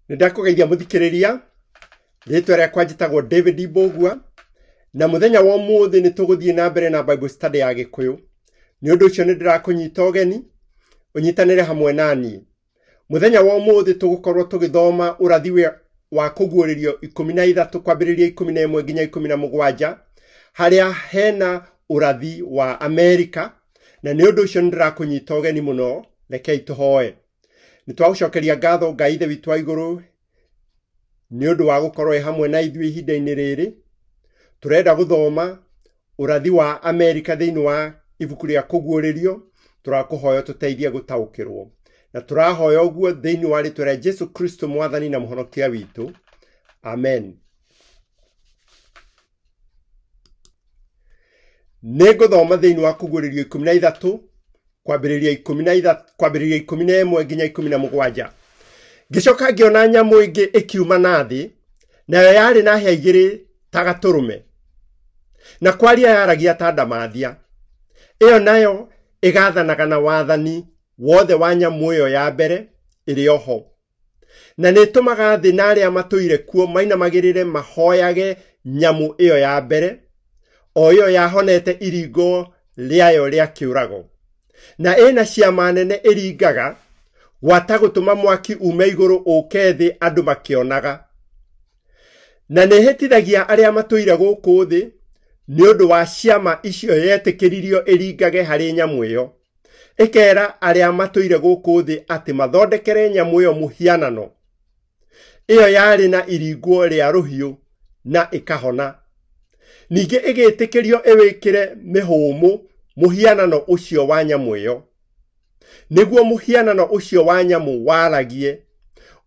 Nĩndakũgeithia mũthikĩrĩria. Rĩtwa rĩakwa njĩtagwo David Mbũgua, na mũthenya wa ũmũthĩ nĩtũgũthiĩ na mbere na Bible study ya Gĩkũyũ. Nĩ ũndũ ũcio nĩndĩrakũnyita ũgeni ũnyitanĩre hamwe nani. Mũthenya wa ũmũthĩ tũgũkorwo tũgĩthoma ũrathi wa kũguũrĩrio 13 kwambĩrĩria 11 nginya 17, harĩa hena ũrathi wa Amerika, na nĩ ũndũ ũcio nĩndĩrakũnyita ũgeni mũno. Rekei tũhoe. Nĩtwagũcokeria ngatho Ngai Ithe witũ wa igũrũ nĩ ũndũ wa gũkorwo hamwe na ithuĩ ihinda-inĩ rĩrĩ. Tũrenda gũthoma ũrathi wa Amerika thĩinĩ wa ibuku rĩa kũguũrĩrio. Tũrakũhoya tũteithie gũtaũkĩrwo, na tũrahoya ũguo thĩinĩ wa rĩtwa rĩa Jesu Kristo mwathani na mũhonokia witũ. Amen. Nĩngũthoma thĩinĩ wa kũguũrĩrio 13 kwambĩrĩria 11 nginya 17. Ngĩcoka ngĩona nyamũ ĩngĩ ĩkiuma na thĩ, nayo yarĩ na hĩa igĩrĩ ta gatũrũme, na kwaria yaragia ta ndamathia. Ĩyo nayo ĩgathanaga na wathani wothe wa nyamũ ĩyo ya mbere ĩrĩ oho, na nĩtũmaga thĩ na arĩa matũire kuo mainamagĩrĩre mahoyage nyamũ ĩyo ya mbere, o ĩyo yahonete iringo rĩayo rĩa kĩũrago, na ĩna ciama nene ĩringaga gwata gũtũma mwaki ume igũrũ ũke thĩ andũ makĩonaga. Na nĩhĩtithagia arĩa matũire gũkũ thĩ nĩ ũndũ wa ciama icio yetĩkĩririo ĩringage harĩ nyamũ ĩyo. Ĩkera arĩa matũire gũkũ thĩ atĩ mathondekere nyamũ ĩyo mũhianano. Ĩyo yarĩ na iringo rĩa rũhiũ na ĩkahona. Ningĩ ĩgĩtĩkĩrio ĩwĩkĩre mĩhũmũ mũhianano ũcio wa nyamũ ĩyo, nĩguo mũhianano ũcio wa nyamũ waragie,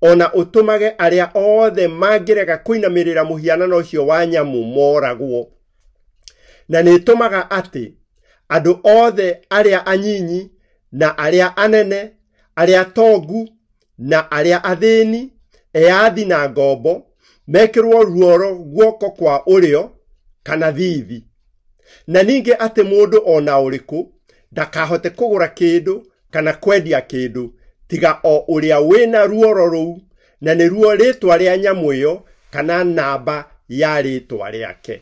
ona ũtũmage arĩa othe mangĩrega kũinamĩrĩra mũhianano ũcio wa nyamũ moragwo. Na nĩtũmaga atĩ andũ othe arĩa anyinyi na arĩa anene, arĩa atongu na arĩa athĩni, eyathi na ngombo mekĩrwo ruoro guoko kwa ũrĩo kana thithi. Na ningĩ atĩ mũndũ ona ũrĩkũ ndakahote kũgũra kĩndũ kana kwendia kĩndũ tiga o ũrĩa wĩna ruoro rũu, na nĩruo rĩtwa rĩa nyamũ ĩyo kana namba ya rĩtwa rĩake.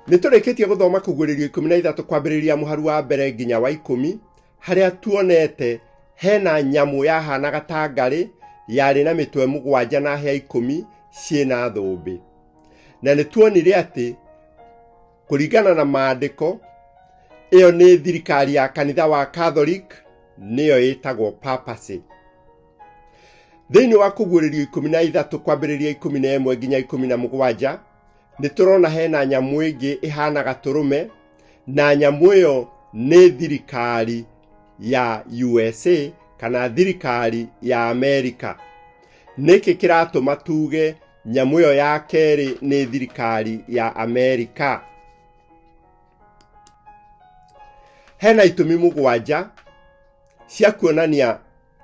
Nĩtũrĩkĩtie gũthoma kũguũrĩrio 13 kwambĩrĩria mũharu wa mbere nginya wa 10, harĩa tuonete hena nyamũ yahanaga ta ngarĩ, yarĩ na mĩtwe 7 na hĩa 10 ciĩna thũmbĩ. Na nĩtuonire atĩ kũringana na maandĩko, ĩyo nĩ thirikari ya kanitha wa Catholic, nĩyo ĩtagwo papacy. Thĩinĩ wa kũguũrĩrio 13 kwambĩrĩria 11 nginya 17, nĩtũrona hena nyamũ ĩngĩ ĩhana gatũrũme, na nyamũ ĩyo nĩ thirikari ya USA kana thirikari ya Amerika. Nĩkĩ kĩratũma tuge nyamũ ĩyo ya kerĩ nĩ thirikari ya Amerika? Hena itũmi 7 cia kuonania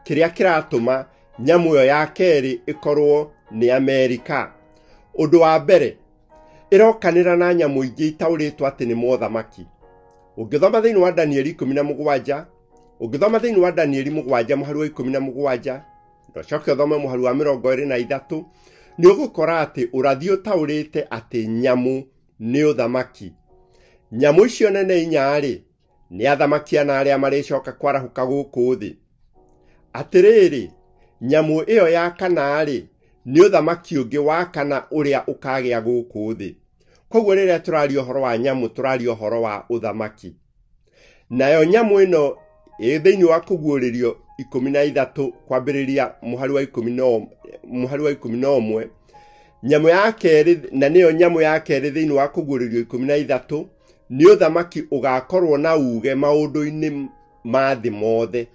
kĩrĩa kĩratũma nyamũ ĩyo ya kerĩ ĩkorwo nĩ Amerika. Ũndũ wa mbere, ĩrokanĩra na nyamũ ingĩ itaũrĩtwo atĩ nĩ mothamaki. Ũngĩthoma thĩinĩ wa Danieli 17, ũngĩthoma thĩinĩ wa Danieli 7 mũharu wa 17, ndocoke ũthome mũharu wa 23, nĩũgũkora atĩ ũrathi ũtaũrĩte atĩ nyamũ nĩ ũthamaki. Nyamũ icio nene 4-rĩ nĩ athamakia na arĩa marĩcoka kwarahũka gũkũ thĩ. Atĩrĩrĩ, nyamũ ĩyo ya 4-rĩ nĩ ũthamaki ũngĩ wa 4 ũrĩa ũkagĩa gũkũ thĩ. Koguo rĩrĩa tũraria ũhoro wa nyamũ, tũraria ũhoro wa ũthamaki. Nayo nyamũ ĩno thĩinĩ wa kũguũrĩrio 13 kwambĩrĩria mũharu wa 11, nyamũ ya kerĩ, na nĩyo nyamũ ya kerĩ thĩinĩ wa kũguũrĩrio 13, nĩ ũthamaki ũgakorwo na uge maũndũ-inĩ ma thĩ mothe.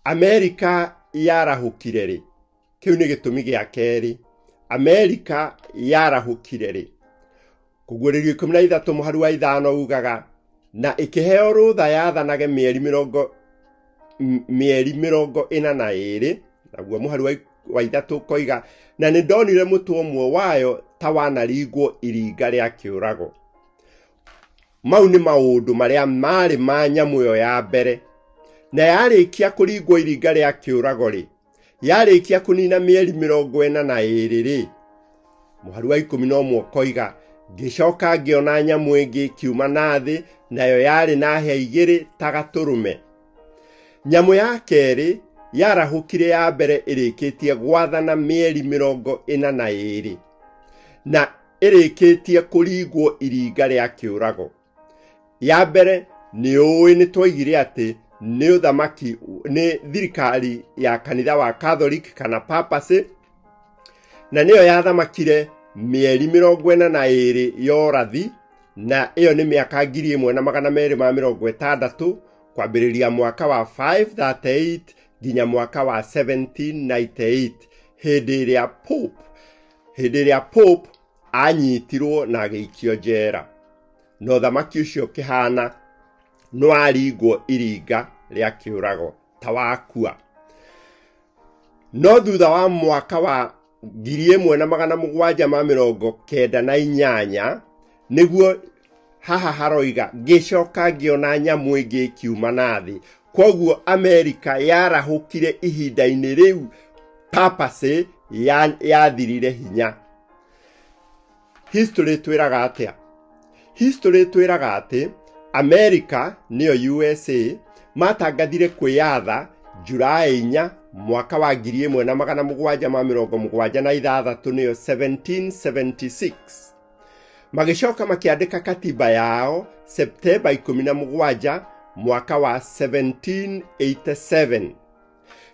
Amerika yarahũkire rĩ? Kĩu nĩ gĩtũmi gĩa kerĩ. Amerika yarahũkire rĩ? Kũguũrĩrio 13 mũharu wa 5 ugaga, na ĩkĩheo rũtha yathanage mĩeri 42, naguo mũharu wa 3 koiga, na nĩndonire mũtwe ũmwe wayo ta wanaringwo iringa rĩa kĩũrago. mau nĩ maũndũ marĩa marĩ ma nyamũ ĩyo ya mbere. Na yarĩkia kũringwo iringa rĩa kĩũrago rĩ, yarĩkia kũnina mĩeri 42 mũhari wa 11 koiga, ngĩcoka ngĩona nyamũ ĩngĩ kiuma na thĩ, nayo yarĩ na hĩa 2 ta gatũrũme. Nyamũ ya kerĩ yarahũkire ya mbere ĩrĩkĩtie gwathana mĩeri 42 na ĩrĩkĩtie kũringwo iringa rĩa kĩũrago. Ya mbere nĩ twaigire atĩ nĩ ũthamaki nĩ thirikari ya kanitha wa Catholic kana papacy, na nĩyo yathamakire mĩeri 42 ya ũrathi, na ĩyo nĩ mĩaka 1260 kwambĩrĩria mwaka wa 538 nginya mwaka wa 1798 hĩndĩ ĩrĩa Pope anyitirwo na agĩikio njera. No thamaki ũcio kĩhana no aringwo iringa rĩa kĩũrago ta wakua. No thutha wa mwaka wa 1798 nĩguo haha haroiga, ngĩcoka ngĩona nyamũ ĩngĩ kiuma na thĩ. Koguo Amerika yarahũkire ihinda-inĩ rĩu papacy yathirire hinya. History twĩraga atĩa? History twĩraga atĩ Amerika nĩyo USA matangathire kwĩyatha Julai 4 mwaka wa 1776 nĩyo 1776. Magĩcoka makĩandĩka katiba yao Septemba 17 mwaka wa 1787.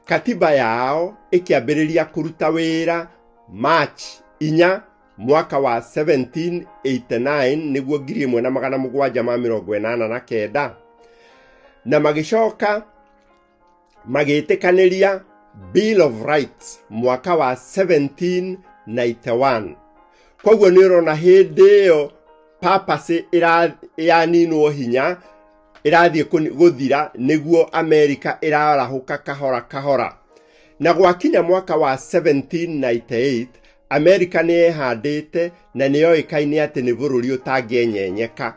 Katiba yao ĩkĩambĩrĩria kũruta wĩra March 4 mwaka wa 1789 nĩguo 1789, na magĩcoka magĩtĩkanĩria Bill of Rights mwaka wa 1791. Koguo nĩ ũrona hĩndĩ ĩyo papacy yaninwo hinya ĩrathiĩ gũthira, nĩguo Amerika ĩrarahũka kahora kahora. Na gwakinya mwaka wa 1798 Amerika nĩ ehandĩte na nĩ yoĩkaine atĩ nĩ bũrũri ũtangĩenyenyeka.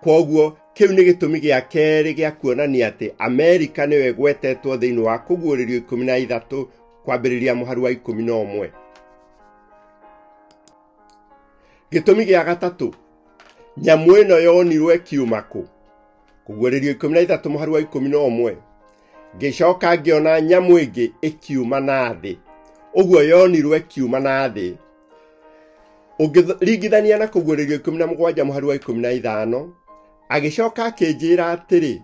Koguo kĩu nĩ gĩtũmi gĩa kerĩ gĩa kuonania atĩ Amerika nĩwe gwetetwo thĩinĩ wa kũguũrĩrio 13 kwambĩrĩria mũhari wa 11. Gĩtũmi gĩa gatatũ, nyamũ ĩno yonirwo ĩkiuma kũ? Kũguũrĩrio 13 mũhari wa 11, ngĩcoka ngĩona nyamũ ĩngĩ ĩkiuma na thĩ. Ũguo yonirwo ĩkiuma na thĩ. Ũngĩringithania na kũguũrĩrio 17 mũhari wa 15, agĩcoka akĩnjĩra atĩrĩ,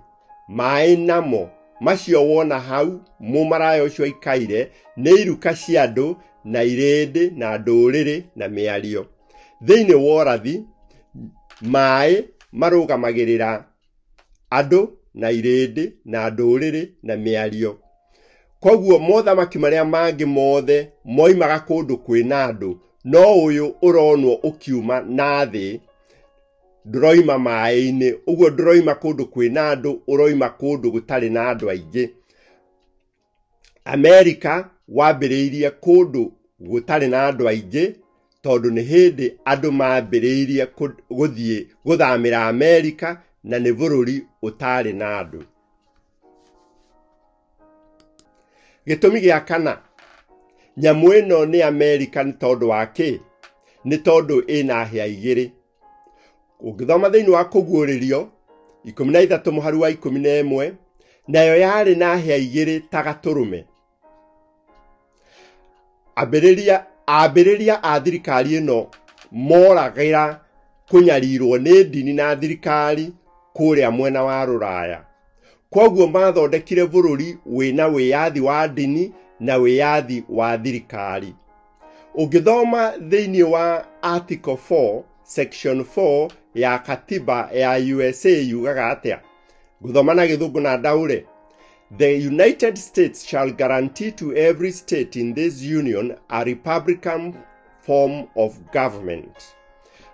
maĩ namo macio wona hau mũmaraya ũcio aikaire nĩ iruka cia andũ na irĩndĩ na ndũrĩrĩ na mĩario. Thĩinĩ wa ũrathi, maĩ marũgamagĩrĩra andũ na irĩndĩ na ndũrĩrĩ na mĩario. Koguo mothamaki marĩa mangĩ mothe moimaga kũndũ kwĩna andũ, no ũyũ ũronwo ũkiuma na thĩ, ndũroima maĩ-inĩ. Ũguo ndũroima kũndũ kwĩna andũ, ũroima kũndũ gũtarĩ na andũ aingĩ. Amerika wambĩrĩirie kũndũ gũtarĩ na andũ aingĩ, tondũ nĩ hĩndĩ andũ mambĩrĩirie gũthamĩra Amerika, na nĩ bũrũri ũtarĩ na andũ. Gĩtũmi gĩa kana, nyamũ ĩno nĩ Amerika nĩ tondũ wa kĩ? Nĩ tondũ ĩna hĩa 2. Ũngĩthoma thĩinĩ wa kũguũrĩrio 13 mũhari wa 11, nayo yarĩ na hĩa 2 ta gatũrũme. Ambĩrĩria a thirikari ĩno moragĩra kũnyarirwo nĩ ndini na thirikari kũrĩa mwena wa Rũraya. Koguo mathondekire bũrũri wĩna wĩyathi wa ndini na wĩyathi wa thirikari. Ũngĩthoma thĩinĩ wa Article 4, Section 4 ya katiba ya USA yugaga atĩa? Ngũthoma na gĩthũngũ na ndaũre. The United States shall guarantee to every state in this union a republican form of government.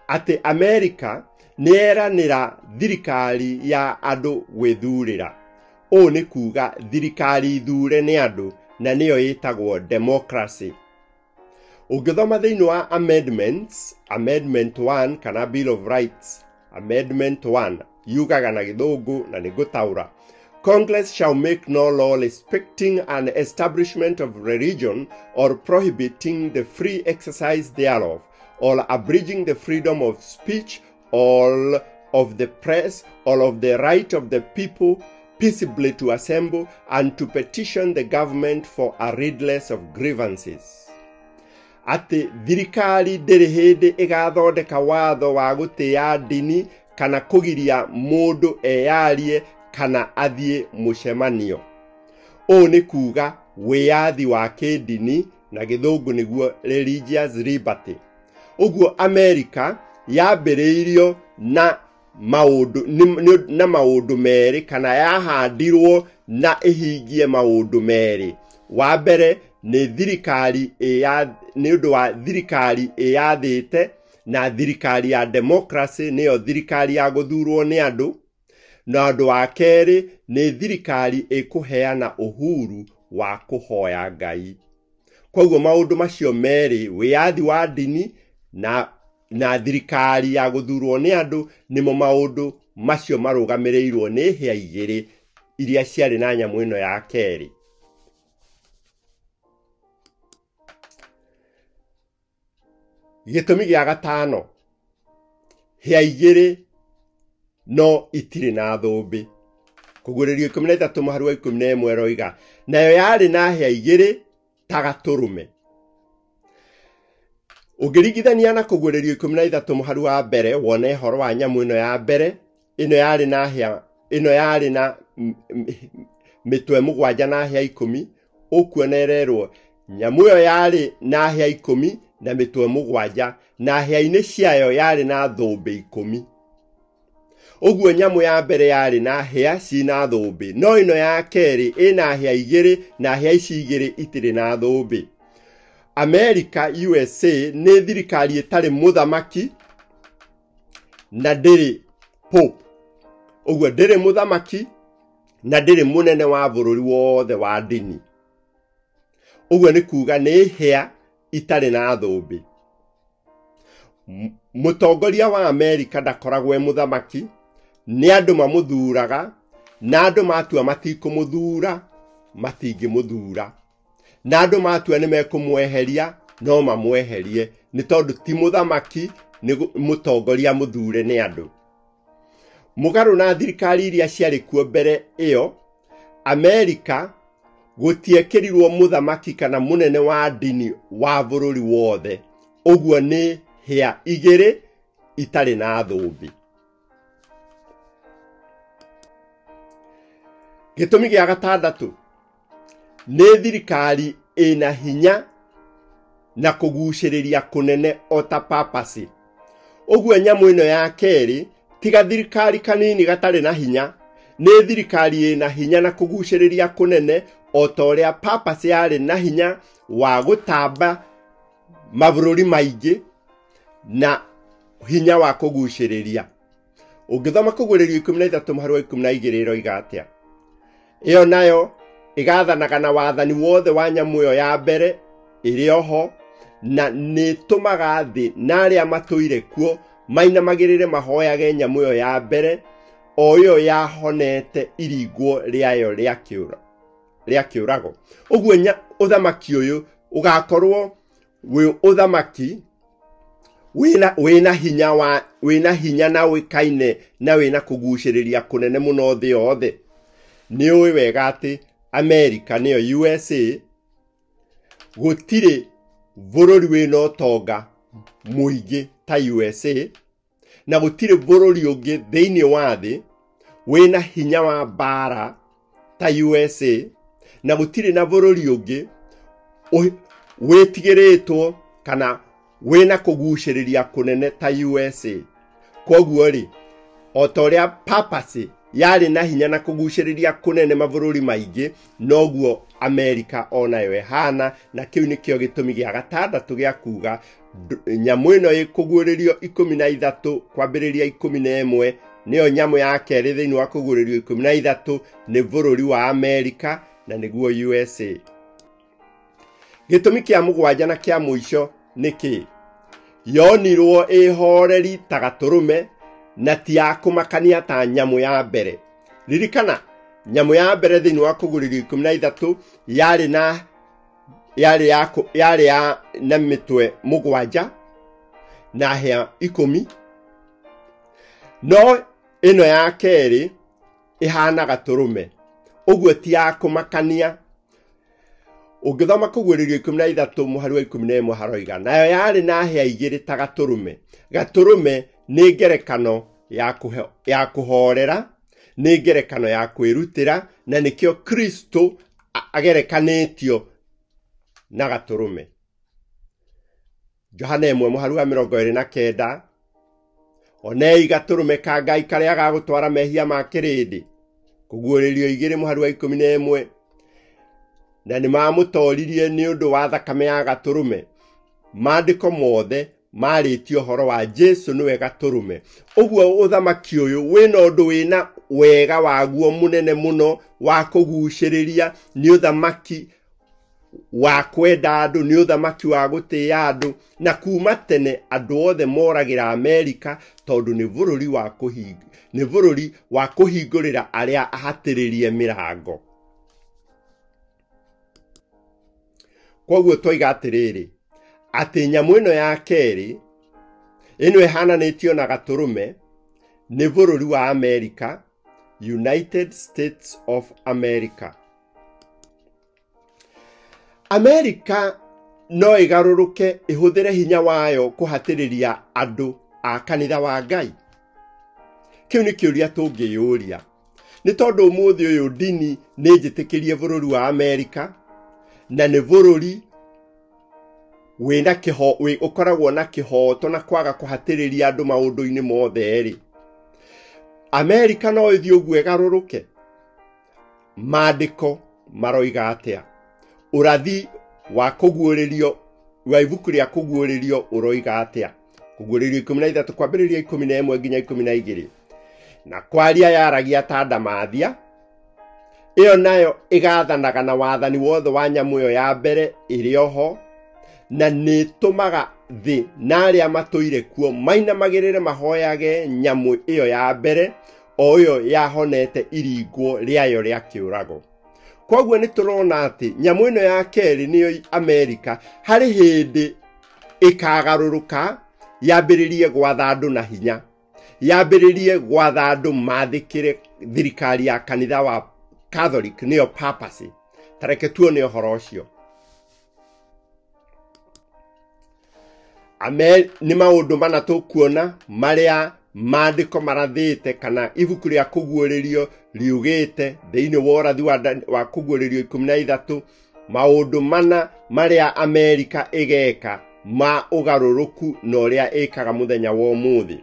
Atĩ Amerika nĩeranĩra thirikari ya andũ gwĩthurĩra. Ũũ nĩ kuga thirikari ithure nĩ andũ, na nĩyo ĩtagwo democracy. Ũngĩthoma thĩinĩ wa amendments, Amendment 1 kana Bill of Rights, Amendment 1, yugaga na githungu na nigutaura. Congress shall make no law respecting an establishment of religion or prohibiting the free exercise thereof, or abridging the freedom of speech, or of the press, or of the right of the people peaceably to assemble and to petition the government for a redress of grievances. Ati thirikari ndiri hindi igathondeka watho wa gutia ndini kana kugiria mundu eyarie kana athie mucemanio. O ni kuga wiyathi wa kidini na githungu niguo religious liberty. Uguo America yambiriirio na maundu meri kana yahandirwo na ihingie maundu meri. Wa mbere ni thirikari ni undu wa thirikari yathite na thirikari ya democracy niyo thirikari ya guthurwo ni andu, na undu wa keri ni thirikari ikuheana uhuru wa kuhoya Ngai. Koguo maundu macio meri, wiyathi wa dini na thirikari ya guthurwo ni andu, nimo maundu macio marugamirirwo ni hia igiri iria ciari na nyamu ino ya keri. Gitumi gia gatano, hia igiri no itiri na thumbi. Kuguririo 13 muharu wa 11 roiga, nayo yari na hia igiri ta gaturume. Ugirigithania na kuguririo 13 muharu wa mbere, wone horo wa nyamu ino ya mbere, ino yari na mitwe mugwanja na hia 10, ukuonererwo nyamu yo yari na hia 10 na mitwe mugwanja, na hia-ini ciayo yari na thumbi 10. Uguo nyamu ya mbere yari na hia cina thumbi, no ino ya keri ina hia igiri na hia ici igiri itiri na thumbi. America USA ni thirikari itari muthamaki na ndiri pope. Uguo ndiri muthamaki na ndiri munene wa bururi wothe wa dini. Uguo ni kuga ni hia itari na thumbi. Mutongoria wa America ndakoragwo muthamaki, ni andu mamuthuraga, na andu matua matikumuthura matingimuthura, na andu matua ni mekumweheria no mamweherie, ni tondu ti muthamaki, ni mutongoria muthure ni andu. Mugaru na thirikari iria ciari kuo mbere iyo, America gutiekirirwo muthamaki kana munene wa dini wa bururi wothe. Uguo ni hia igiri itari na thumbi. Gitumi gia gatandatu, ni thirikari ina hinya na kuguciriria kunene ota papasi. Uguo nyamu ino ya keri tiga thirikari kanini gatari na hinya, ni thirikari ina hinya na kuguciriria kunene otoria papasi yari na hinya wa gutamba mabururi maingi na hinya wa kuguciriria. Ungithoma kuguririo 13 muharu wa 12 roiga atia, iyo nayo igathanaga na wathani wothe wa nyamu yo ya mbere iri oho, na nitumaga thi na aria matuire kuo mainamagirire mahoyage nyamu yo ya mbere o yo yahonete iringwo riayo ria kiurago. Uguo uthamaki uyu ugakorwo wi uthamaki wina hinya na wikaine na wina kuguciriria kunene muno thi yothe. Ni uwi wega ati America niyo USA gutire bururi wina utonga muingi ta USA, na gutire bururi ungi thiini wa thi wina hinya wa bara ta USA, na gutire na bururi ungi witigiritwo kana wina kuguciriria kunene ta USA. Koguo ri otoria papasi yari na hinya na kuguciriria kunene mabururi maingi, noguo America onayo ehana, na kiu nikio gitumi gia gatandatu gia kuga nyamu ino ikuguririo 13 kwambiriria 11 niyo nyamu ya keri thiini wa kuguririo 13 ni bururi wa America na niguo USA. Gitumi kia mugwanja na kia muico niki yonirwo ihoreri ta gaturume na ti ya kũmakania ta nyamũ ya mbere. Ririkana nyamũ ya mbere thĩinĩ wa Kũguũrĩrio 13 yarĩ na mĩtwe 7 na hĩa 10, no ĩno ya kerĩ ihana gatũrũme, ũguo ti ya kũmakania. Ũngĩthoma Kũguũrĩrio 13 mũhari wa 11 haroiga nayo yarĩ na hĩa 2 ta gatũrũme. Gatũrũme nĩ ngerekano ya kũhorera, nĩ ngerekano ya kwĩrutĩra, na nĩkĩo Kristo agerekanĩtio na gatũrũme. Johana 1 mũhari wa 29, onei gatũrũme ka Ngai karĩa gagũtwara mehia ma kĩrĩndĩ. Kũguũrĩrio 2 mũhari wa 11, na nĩmamũtoririe nĩ ũndũ wa thakame ya gatũrũme. Maandĩko mothe marĩtio horo wa Jesu nĩwe gatũrũme. Ũguo ũthamaki ũyũ wĩna ũndũ wĩna wega waguo mũnene mũno wa kũgucĩrĩria, nĩ ũthamaki wa kwenda andũ, nĩ ũthamaki wa gũtĩĩa andũ, na kuma tene andũ othe moragĩra Amerika tondũ nĩ bũrũri wa kũhingũrĩra arĩa ahatĩrĩrie mĩrango. Koguo twoiga atĩrĩrĩ atĩ nyamũ ĩno ya kerĩ ĩno ĩhananĩtio na gatũrũme nĩ bũrũri wa Amerika, United States of America. Amerika no ĩgarũrũke ĩhũthĩre hinya wayo kũhatĩrĩria andũ a kanitha wa Ngai. Kĩu nĩ kĩũria tũngĩyũria, nĩ tondũ ũmũthĩ ũyũ ndini nĩ njĩtĩkĩrie bũrũri wa Amerika, na nĩ bũrũri ũkoragwo na kĩhooto na kwaga kũhatĩrĩria andũ maũndũ-inĩ mothe rĩ. Amerika no ĩthiĩ ũguo ĩgarũrũke? Maandĩko maroiga atĩa? Ũrathi wa kũguũrĩrio wa ibuku rĩa kũguũrĩrio ũroiga atĩa? Kũguũrĩrio 13 kwambĩrĩria 11 nginya 12. Na kwaria yaragia ta ndamathia, ĩyo nayo ĩgathanaga na wathani wothe wa nyamũ ĩyo ya mbere ĩrĩ oho, na nĩ tũmaga thĩ na arĩa matũire kuo mainamagĩrĩre mahoyage nyamũ ĩyo ya mbere, o ĩyo yahonete iringwo rĩayo rĩa kĩũrago. Koguo nĩ tũrona atĩ nyamũ ĩno ya kerĩ nĩyo Amerika harĩ hĩndĩ ĩkagarũrũka, yambĩrĩrie gwatha andũ na hinya, yambĩrĩrie gwatha andũ mathĩkĩre thirikari ya kanitha wa Catholic, nĩyo papacy. Tareke tuone ũhoro ũcio. Nĩ maũndũ mana tũkuona marĩa maandĩko marathĩte kana ibuku rĩa kũguũrĩrio riugĩte thĩinĩ wa ũrathi wa kũguũrĩrio 13, maũndũ mana marĩa Amerika ĩgeka ma ũgarũrũku na ũrĩa ĩkaga mũthenya wa ũmũthĩ.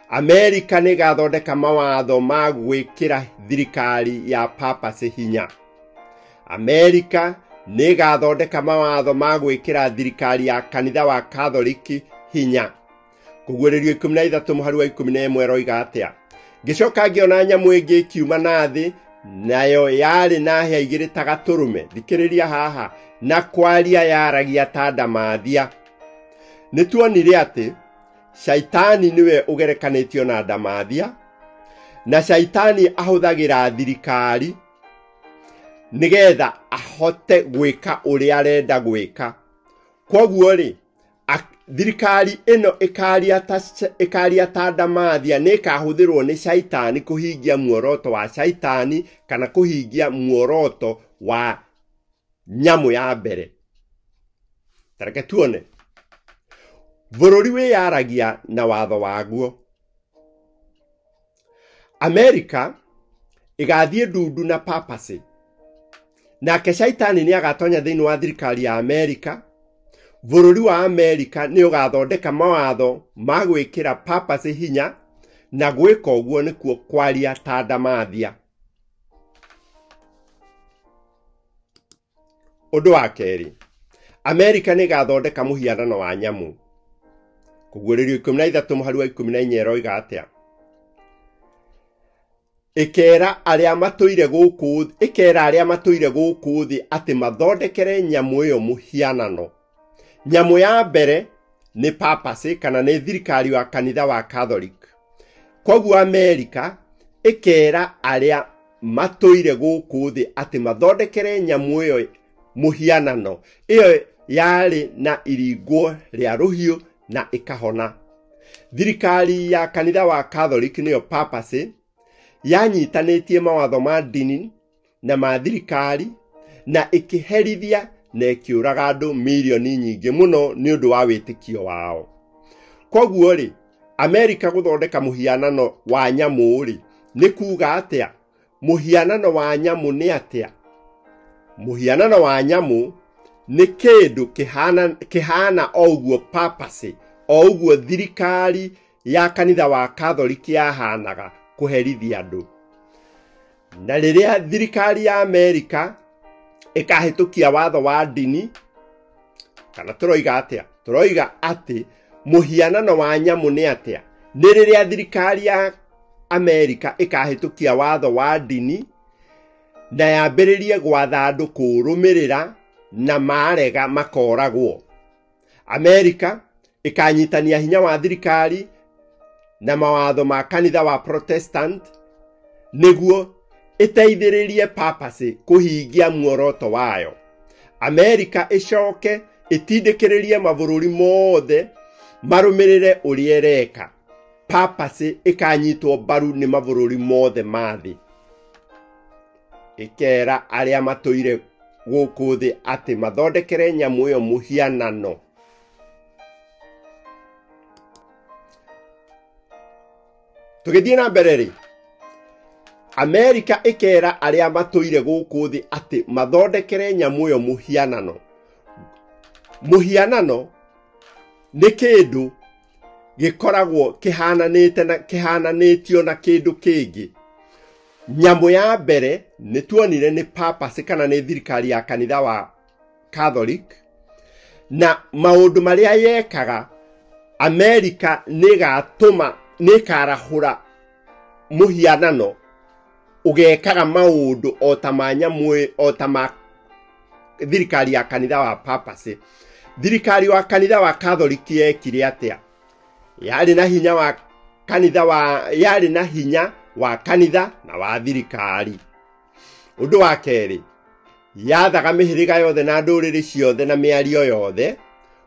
Amerika nĩ gathondeka mawatho ma gwĩkĩra thirikari ya papacy hinya. Amerika nĩ gathondeka mawatho ma gwĩkĩra thirikari ya kanitha wa Catholic hinya. Kũguũrĩrio 13 mũhari wa 11 roiga atĩa? Ngĩcoka ngĩona nyamũ ĩngĩ ĩkiuma na thĩ, nayo yarĩ na hĩa 2 ta gatũrũme. Thikĩrĩria haha, na kwaria yaragia ta ndamathia. Nĩ tuonire atĩ Shaitani niwe ũgerekanĩtio na ndamathia, na Shaitani ahũthagĩra thirikari nĩgetha ahote gwĩka ũrĩa arenda gwĩka. Koguo rĩ, thirikari ĩno ĩkaria ta ndamathia nĩ ĩkahũthĩrwo nĩ Shaitani kũhingia muoroto wa Shaitani kana kũhingia muoroto wa nyamũ ya mbere. Tareke tuone. Bũrũri wĩyaragia na watho waguo. Amerika ĩgathiĩ ndundu na papacy, nake Shaitani nĩ agatonya thĩinĩ wa thirikari ya Amerika. Bũrũri wa Amerika nĩ ũgathondeka mawatho ma gwĩkĩra papacy hinya, na gwĩka ũguo nĩkuo kwaria ta ndamathia. Ũndũ wa kerĩ, Amerika nĩ ĩgathondeka mũhianano wa nyamũ. Kũguũrĩrio 13 mũhari wa 14 roiga atĩa? Ĩkera arĩa matũire gũkũ thĩ atĩ mathondekere nyamũ ĩyo mũhianano. Nyamũ ya mbere nĩ papacy kana nĩ thirikari wa kanitha wa Catholic. Koguo Amerika ikera aria matoire guku thi ati mathondekere nyamu iyo muhianano iyo yari na iringo ria ruhiu na ikahona. Thirikari ya kanitha wa Catholic niyo papacy yanyitanitie mawatho ma dini na ma thirikari na ikiherithia na ikiuraga andu milioni nyingi muno ni undu wa witikio wao. Koguo ri Amerika guthondeka muhianano wa nyamu ri ni kuga atia? Muhianano wa nyamu ni atia? Muhianano wa nyamu ni kindu kihana oguo papacy oguo thirikari ya kanitha wa Catholic yahanaga kuherithia andu. Na riria thirikari ya Amerika ikahitukia watho wa dini kana turoiga atia? Turoiga ati muhianano wa nyamu ni atia? Ni riria thirikari ya Amerika ikahitukia watho wa dini na yambiririe gwatha andu kurumirira na marega makoragwo. Amerika ikanyitania hinya wa thirikari na mawatho ma kanitha wa Protestant niguo iteithiririe papacy kuhingia muoroto wayo. Amerika icoke itindikiririe mabururi mothe marumirire uria ireka. Papacy ikanyitwo baru ni mabururi mothe mathi. Ikera aria matoire guku thi ati mathondekere nyamu iyo muhianano. Tugithie na mbere ri Amerika ikera aria matoire guku thi ati mathondekere nyamu iyo muhianano. Muhianano ni kindu gikoragwo kihananitio na kindu kingi. Nyamu ya mbere ni tuonire ni papacy kana ni thirikari ya kanitha wa Catholic, na maundu maria yekaga Amerika ni karahura muhianano ugekaga maundu o ta manyamu o ta ma thirikari ya kanitha wa papacy. Thirikari wa kanitha wa Catholic yekire atia? Yari na hinya wa kanitha na wa thirikari. Undu wa keri yathaga mihiriga yothe na nduriri ciothe na miario yothe.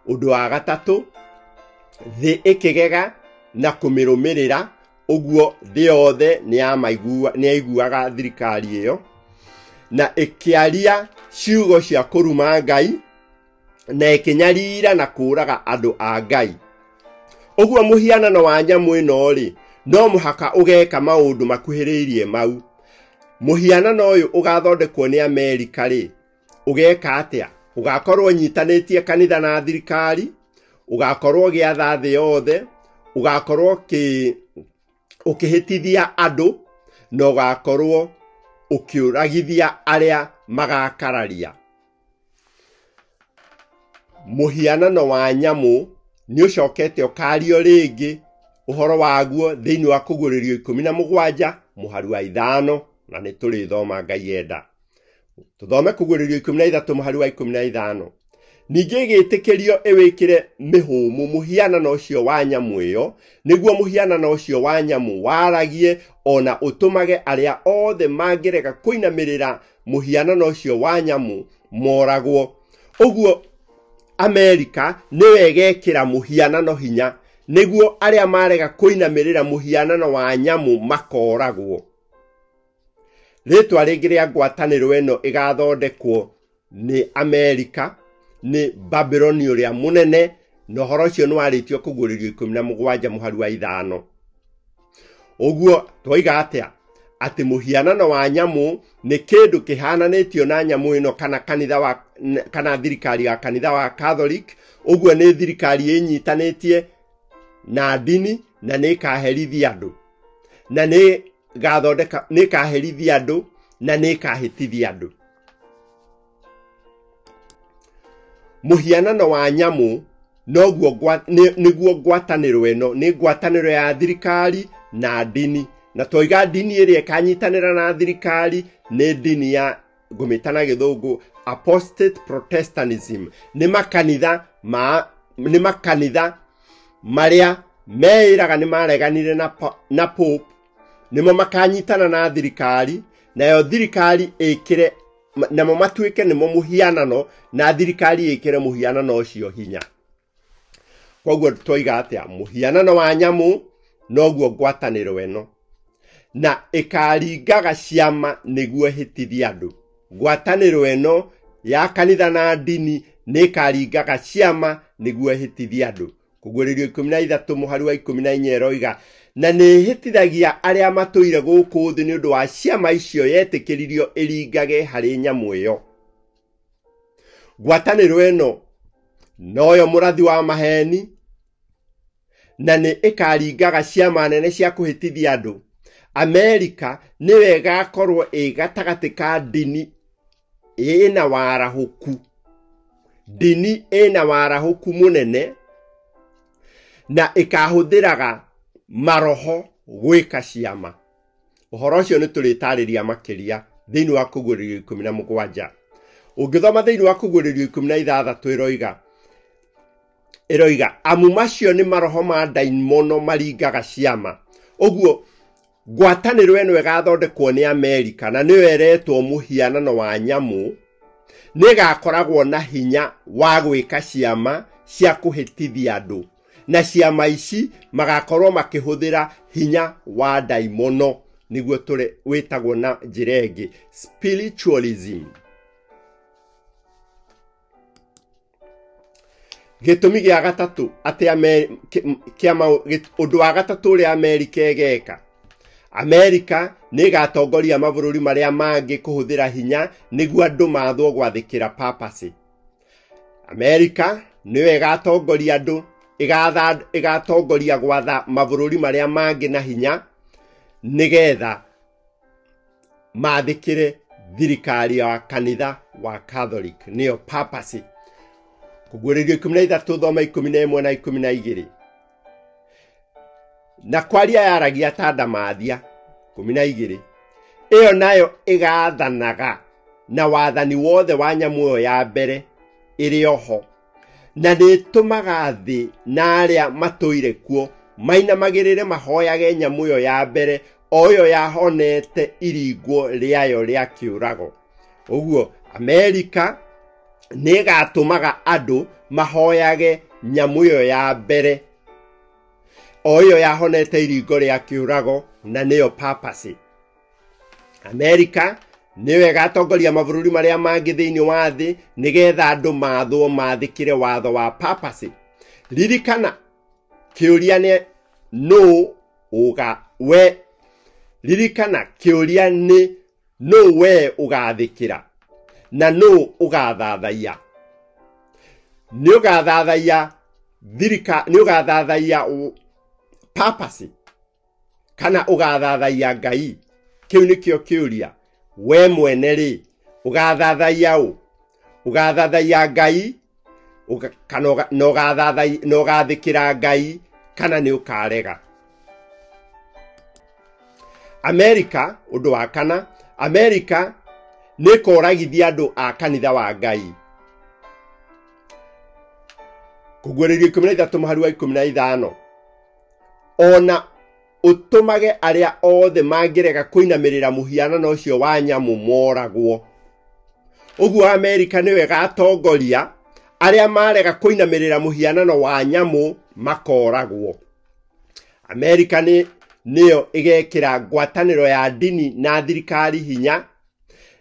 Undu wa gatatu thi ikigega na kumirumirira uguo thi yothe ni aiguaga thirikari iyo na ikiaria ciugo cia kuruma Ngai na ikinyarira na kuraga andu a Ngai. Uguo muhianano wa nyamu ino ri no muhaka ugeka maundu makuhiriirie mau. Muhianano uyu ugathondekwo ni Amerika ri ugeka atia? Ugakorwo nyitanitie kanitha na thirikari, ugakorwo giatha thi yothe, ugakorwo ukihitithia andu na ugakorwo ukiuragithia aria magakararia. Muhianano wa nyamu ni ucokete ukario ringi uhoro waguo thiini wa kuguririo 17 muhari wa 5 na ni turi thoma Ngai enda. Tuthome kuguririo 13 muhari wa 15. Ningi gitikirio iwikire mihumu muhianano ucio wa nyamu iyo niguo muhianano ucio wa nyamu waragie ona utumage aria othe mangirega kuinamirira muhianano ucio wa nyamu moragwo. Uguo Amerika niwe gekira muhianano hinya niguo aria marega kuinamirira muhianano wa nyamu makoragwo. Ritwa ringi ria ngwataniro ino igathondekwo ni Amerika ni Babyloni uria munene no horo cio ni waritio kuguririo 17 muhari wa 5. Uguo twiga atia? Ati muhianano wa nyamu ni kindu kihananitio na nyamu ino kana thirikari ya kanitha wa Catholic. Uguo ni thirikari inyitanitie na dini na ni kaherithia andu na ni gathondeka ni kaherithia andu na ni kahitithia andu. Muhianano wa nyamu niguo ngwataniro ino ni ngwataniro ya thirikari na dini, na toiga dini iria kanyitanira na thirikari ni dini ya gumitana githungu apostate Protestantism. Ni makanitha maria meiraga nĩ mareganire na Pope nĩmo makanyitana na thirikari, nayo thirikari ĩkĩre namo matuĩke nĩmo mũhianano, na thirikari ĩkĩre mũhianano ũcio hinya. Koguo twoiga atĩa, mũhianano wa nyamũ noguo ngwatanĩro ĩno, na ĩkaringaga ciama nĩguo ĩhĩtithie andũ. Ngwatanĩro ĩno ya kanitha na ndini nĩ ĩkaringaga ciama nĩguo ĩhĩtithie andũ. Kũguũrĩrio 13 mũhari wa 14 ĩroiga, na nĩ ĩhĩtithagia arĩa matũire gũkũ thĩ nĩ ũndũ wa ciama icio yetĩkĩririo ĩringage harĩ nyamũ ĩyo. Ngwatanĩro ĩno noyo mũrathi wa maheni, na nĩ ĩkaringaga ciama nene cia kũhĩtithia andũ. Amerika nĩwe ĩgakorwo ĩ gatagatĩ ka ndini ĩna warahũku, ndini ĩna warahũku mũnene, na ĩkahũthĩraga maroho gwĩka ciama. Ũhoro ũcio nĩ tũrĩtarĩria makĩria thĩinĩ wa Kũguũrĩrio 17. Ũngĩthoma thĩinĩ wa Kũguũrĩrio 16 ĩroiga amu macio nĩ maroho ma ndaimono maringaga ciama. Ũguo ngwatanĩro ĩno ĩgathondekwo nĩ Amerika, na nĩyo ĩretwo mũhianano wa nyamũ, nĩ ĩgakoragwo na hinya wa gwĩka ciama cia kũhĩtithia andũ, na ciama ici magakorwo makĩhũthĩra hinya wa ndaimono, nĩguo wĩtagwo na njĩra ĩngĩ spiritualism. Gĩtũmi gĩa gatatũ atĩ ũndũ wa gatatũ ũrĩa Amerika ĩgeka, Amerika nĩ ĩgatongoria mabũrũri marĩa mangĩ kũhũthĩra hinya nĩguo andũ mathwo gwathĩkĩra papacy. Amerika nĩyo ĩgatongoria andũ, ĩgatongoria gwatha mabũrũri marĩa mangĩ na hinya nĩgetha mathĩkĩre thirikari ya kanitha wa Catholic, nĩyo papacy. Kũguũrĩrio 13 thoma 11 na 12. Na kwaria yaragia ta ndamathia 12. Ĩyo nayo ĩgathanaga na wathani wothe wa nyamũ ĩyo ya mbere ĩrĩ oho, na nĩ ĩtũmaga thĩ na arĩa matũire kuo mainamagĩrĩre mahoyage nyamũ ĩyo ya mbere, o ĩyo yahonete iringo rĩayo rĩa kĩũrago. Ũguo Amerika nĩ ĩgatũmaga andũ mahoyage nyamũ ĩyo ya mbere, o ĩyo yahonete iringo rĩa kĩũrago, na nĩyo papacy. Amerika nĩyo ĩgatongoria mabũrũri marĩa mangĩ thĩinĩ wa thĩ nĩgetha andũ mathwo mathĩkĩre watho wa papacy. Ririkana kĩũria nĩ nũ we ũgathĩkĩra na nũ ũgathathaiya. Nĩ ũgathathaiya papacy kana ũgathathaiya Ngai? Kĩu nĩkĩo kĩũria. We mwene rĩ, ũgathathaiya ũ? Ũgathathaiya Ngai kana ũgathĩkĩra Ngai, kana nĩ ũkarega? Amerika, ũndũ wa kana, Amerika nĩ ĩkoragithia andũ a kanitha wa Ngai. Kũguũrĩrio 13 mũhari wa 15. Ona ũtũmage arĩa othe mangĩrega kũinamĩrĩra mũhianano ũcio wa nyamũ moragwo. Ũguo Amerika nĩyo ĩgatongoria arĩa marega kũinamĩrĩra mũhianano wa nyamũ makoragwo. Amerika nĩyo ĩgekĩra ngwatanĩro ya ndini na thirikari hinya,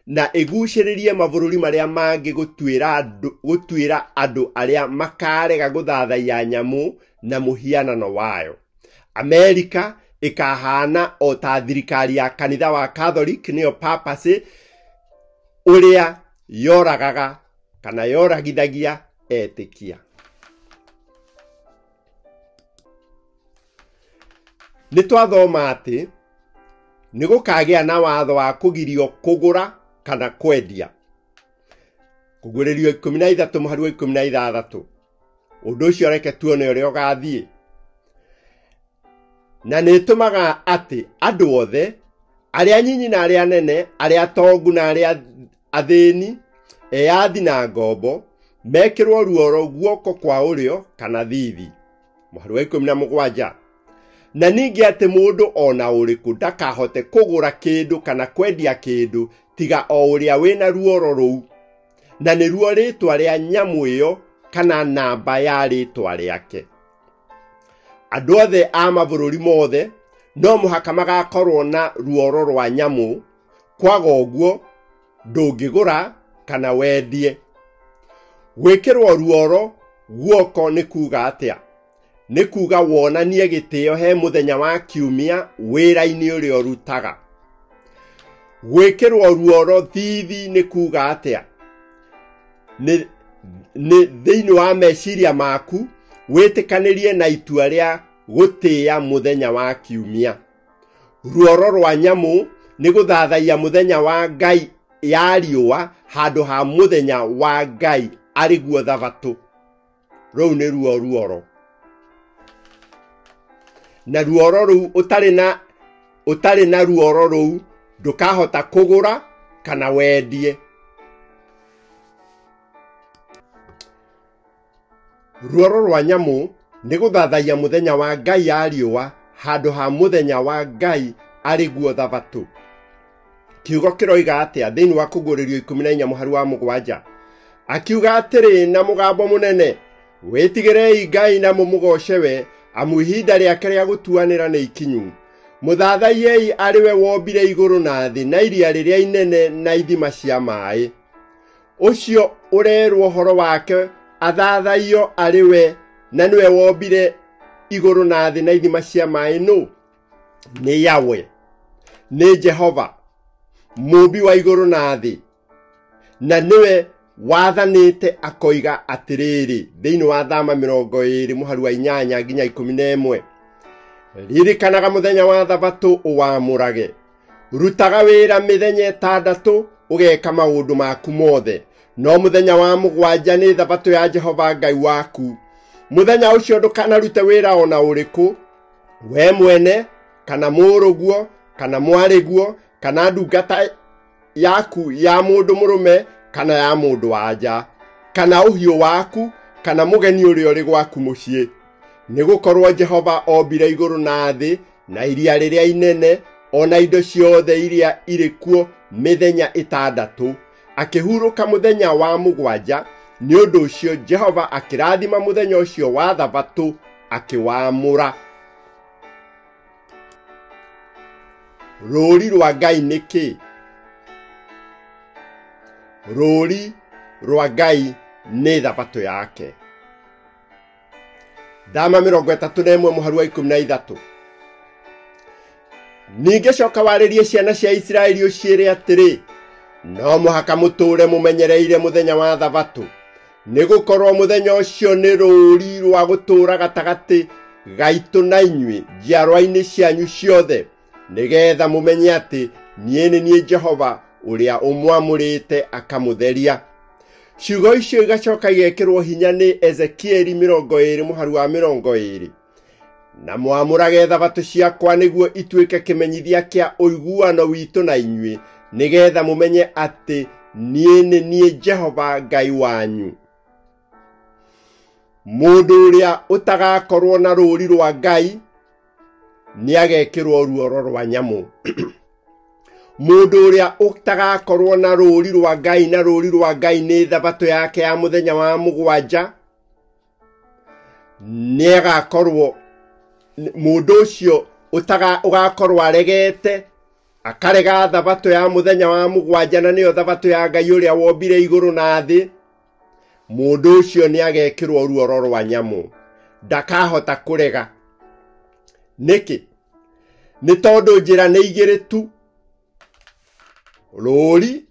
na ĩgucĩrĩrie mabũrũri marĩa mangĩ gũtuĩra andũ arĩa makarega gũthathaiya nyamũ na mũhianano wayo. Amerika ĩkahana o ta thirikari ya kanitha wa Catholic, nĩyo papacy, ũrĩa yoragaga kana yoragithagia etĩkia. Nĩ twathoma atĩ nĩ gũkagĩa na watho wa kũgirio kũgũra kana kwendia. Kũguũrĩrio 13 mũhari wa 16. Ũndũ ũcio reke tuone ũrĩa ũgathiĩ. Na nĩ ĩtũmaga atĩ andũ othe, arĩa nyinyi na arĩa nene, arĩa atongu na arĩa athĩni, eyathi na ngombo, mekĩrwo ruoro guoko kwa ũrĩo kana thithi. muhari wa 17 na ningi ati mundu ona uriku ndakahote kugura kindu kana kwendia kindu tiga o uria wina ruoro ruu na ni ruo ritwa ria nyamu iyo kana namba ya ritwa riake. Andu othe a mabũrũri mothe no muhaka magakorwo na ruoro rwa nyamu, kwaga ũguo ndũngĩgũra kana wendie. Gwĩkĩrwo ruoro guoko nĩ kuga atĩa? Nĩ kuga wonanie gĩtĩo he mũthenya wa kiumia wĩra-inĩ ũrĩa ũrutaga. Gwĩkĩrwo ruoro thithi nĩ kuga atĩa? Nĩ thĩinĩ wa meciria maku wĩtĩkanĩrie na itua rĩa gũtĩĩa mũthenya wa kiumia. Ruoro rwa nyamu nĩ gũthathaiya mũthenya wa Ngai ya riũa handũ ha mũthenya wa Ngai arĩguo thabatũ. Rũu nĩ ruo ruoro. Na ruoro rũu ũtarĩ na ruoro rũu ndũkahota kũgũra kana wendie. Ruoro rwa nyamu nĩ gũthathaiya mũthenya wa Ngai ya riũa handũ ha mũthenya wa Ngai arĩguo thabatũ. Kiugo kĩroiga atĩa thĩinĩ wa Kũguũrĩrio 14 mũhari wa 7? Akiuga atĩrĩ na mũgambo mũnene, wĩtigĩrei Ngai na mũmũgoce we, amu ihinda rĩake rĩa gũtuanĩra nĩ ikinyu. Mũthathaiei arĩ we wombire igũrũ na thĩ na iria rĩrĩa inene na ithima cia maaĩ. Ũcio ũrerwo ũhoro wake athathaiyo arĩ we na nĩwe wombire igũrũ na thĩ na ithima cia maaĩ nũ? Nĩ Yahwe, nĩ Jehova, mũmbi wa igũrũ na thĩ, na nĩwe wathanĩte akoiga atĩrĩrĩ thĩinĩ wa Thama 20 mũhari wa 8 nginya 11. Ririkanaga mũthenya wa thabatũ ũwamũrage, rutaga wĩra mĩthenya 6 ũgeka maũndũ maku mothe, no mũthenya wa 7 nĩ thabatũ ya Jehova Ngai waku. Mũthenya ũcio ndũkanarute wĩra ona ũrĩkũ, we mwene kana mũrũguo kana mwarĩguo kana ndungata yaku ya mũndũ mũrũme kana ya mũndũ wanja, kana ũhiũ waku kana mũgeni ũrĩa ũrĩ gwaku mũciĩ. Nĩgũkorwo Jehova ombire igũrũ na thĩ na iria rĩrĩa inene ona indo ciothe iria irĩ kuo mĩthenya 6, akĩhurũka mũthenya wa 7. Nĩ ũndũ ũcio Jehova akĩrathima mũthenya ũcio wa thabatũ akĩwamũra. Rũũri rwa Ngai nĩ kĩ? Rũũri rwa Ngai nĩ thabatũ yake. Thama 31 mũhari wa 13. Ningĩ coka warĩrie ciana cia Isiraeli ũciĩre atĩrĩ, no mũhaka mũtũũre mũmenyereire mũthenya wa thabatũ, nĩgũkorwo mũthenya ũcio nĩ rũũri rwa gũtũũra gatagatĩ gaitũ na inyuĩ njiarwa-inĩ cianyu ciothe, nĩgetha mũmenye atĩ niĩ nĩ niĩ Jehova ũrĩa ũmwamũrĩte akamũtheria. Ciugo icio igacoka igekĩrwo hinya nĩ Ezekieli 20 mũhari wa 20. Na mwamũrage thabatũ ciakwa nĩguo ituĩke kĩmenyithia kĩa ũiguano witũ na inyuĩ, nĩgetha mũmenye atĩ niĩ nĩ niĩ Jehova Ngai wanyu. Mũndũ ũrĩa ũtagakorwo na rũũri rwa Ngai nĩagekĩrwo ruoro rwa nyamu. Mũndũ ũrĩa ũtagakorwo na rũũri rwa Ngai, na rũũri rwa Ngai nĩ thabatũ yake ya mũthenya wa 7, nĩagakorwo mũndũ ũcio ũgakorwo aregete akarega thabatũ ya mũthenya wa 7 na nĩyo thabatũ ya Ngai ũrĩa wombire igũrũ na thĩ. Mũndũ ũcio nĩagekĩrwo ruoro rwa nyamu, ndakahota kũrega. Nĩkĩ? Nĩ tondũ njĩra nĩ igĩrĩ tu, rũũri